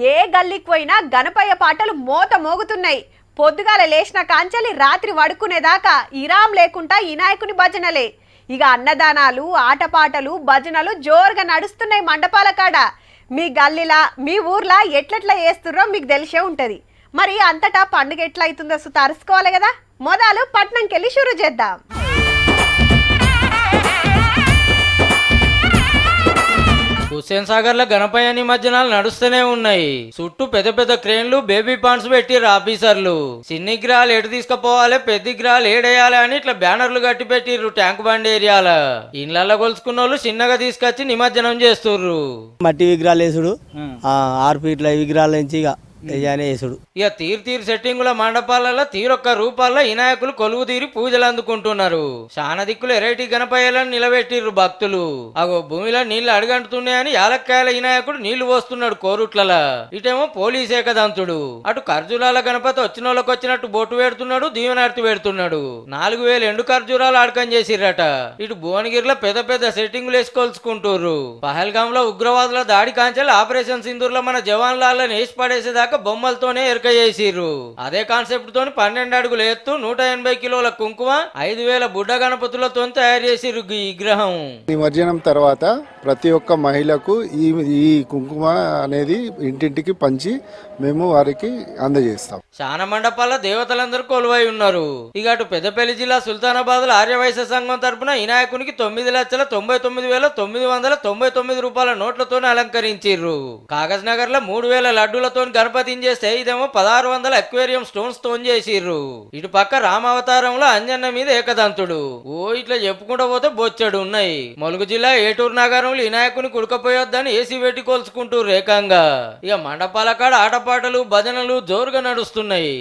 ఏ గల్లీకి పోయినా గణపయ్య పాటలు మోత మోగుతున్నాయి. పొద్దుగాల లేచిన కాంచలి రాత్రి వడుకునేదాకా ఇరాం లేకుండా వినాయకుని భజనలే. ఇక అన్నదానాలు, ఆటపాటలు, భజనలు జోరుగా నడుస్తున్నాయి మండపాల కాడ. మీ గల్లీలా, మీ ఊర్లా ఎట్లెట్లా చేస్తుర్రో మీకు తెలిసే ఉంటది. మరి అంతటా పండుగ ఎట్లా అవుతుందో తరుసుకోవాలి కదా. మొదలు పట్నంకెళ్ళి షురు చేద్దాం. హుస్సేన్ సాగర్ లో గణపయ్య నిమజ్జనాలు నడుస్తూనే ఉన్నాయి. చుట్టూ పెద్ద పెద్ద క్రేన్లు, బేబీ పాండ్స్ పెట్టిర్రు ఆఫీసర్లు. చిన్న విగ్రహాలు ఎటు తీసుకుపోవాలి, పెద్ద విగ్రహాలు ఏడేయాలి అని ఇట్లా బ్యానర్లు కట్టి పెట్టిర్రు ట్యాంక్ బండ్ ఏరియాల. ఇండ్లలో కొలుసుకున్న వాళ్ళు చిన్నగా తీసుకొచ్చి నిమజ్జనం చేస్తుర్రు. మట్టి విగ్రహాలు వేసుడు, 6 ఫీట్ల విగ్రహాల నుంచి ఇక తీరు సెట్టింగుల మండపాలలో తీరొక్క రూపాల్లో వినాయకులు కొలువు తీరి పూజలు అందుకుంటున్నారు. శాన దిక్కులు ఎరైటీ గణపయ్యలను నిలబెట్టిర్రు భక్తులు. అగో భూమిలో నీళ్లు అడుగంటున్నాయని యాలక్కాయల వినాయకుడు నీళ్లు పోస్తున్నాడు కోరుట్లలా. ఇటేమో పోలీస్ ఏకదంతుడు. అటు ఖర్జూరాల గణపతి వచ్చిన వాళ్ళకి వచ్చినట్టు బొట్టు పెడుతున్నాడు, దీవెనార్తి పెడుతున్నాడు. 4000 ఎండు ఖర్జూరాలు అడకం చేసిర్రట. ఇటు భువనగిరిలో పెద్ద పెద్ద సెట్టింగులు వేసుకొల్చుకుంటుర్రు. పహల్గామ్ లో ఉగ్రవాదుల దాడి కాంచెలు ఆపరేషన్ సింధూర్ లో మన జవాన్లను వేసి పడేసేదాకా బొమ్మలతోనే ఎరక చేసిర్రు. అదే కాన్సెప్ట్ తోని 12 అడుగుల ఎత్తు, 180 కిలోల కుంకుమ, 5000 బుడ్డ గణపతులతో తయారు చేసిర్రు ఈ విగ్రహం. నిమజ్జనం తర్వాత ప్రతి ఒక్క మహిళకు ఈ కుంకుమ అనేది ఇంటింటికి పంచి మేము వారికి అందజేస్తాం. శాన మండపాల దేవతలందరూ కొలువై ఉన్నారు. ఇక అటు పెద్దపల్లి జిల్లా సుల్తానాబాద్ లో ఆర్యవైశ్య సంఘం తరపున వినాయకునికి 9,99,999 రూపాయల నోట్లతో అలంకరించిర్రు. కాగజ్ నగర్ లో 3000 లడ్డూలతో గణపతి చేస్తే ఇదేమో 1600 అక్వేరియం స్టోన్స్ తో చేసిర్రు. ఇటు పక్క రామావతారంలో అంజన్న మీద ఏకదంతుడు. ఓ ఇట్లా చెప్పుకుంటూ పోతే బొచ్చడు ఉన్నాయి. ములుగు జిల్లా ఏటూరు నగరంలో వినాయకుని కుడకపోయొద్దని ఏసీ పెట్టి కొలుసుకుంటూ రేకంగా. ఇక మండపాల కాడ ఆటపాటలు, భజనలు జోరుగా నడుస్తున్నాయి.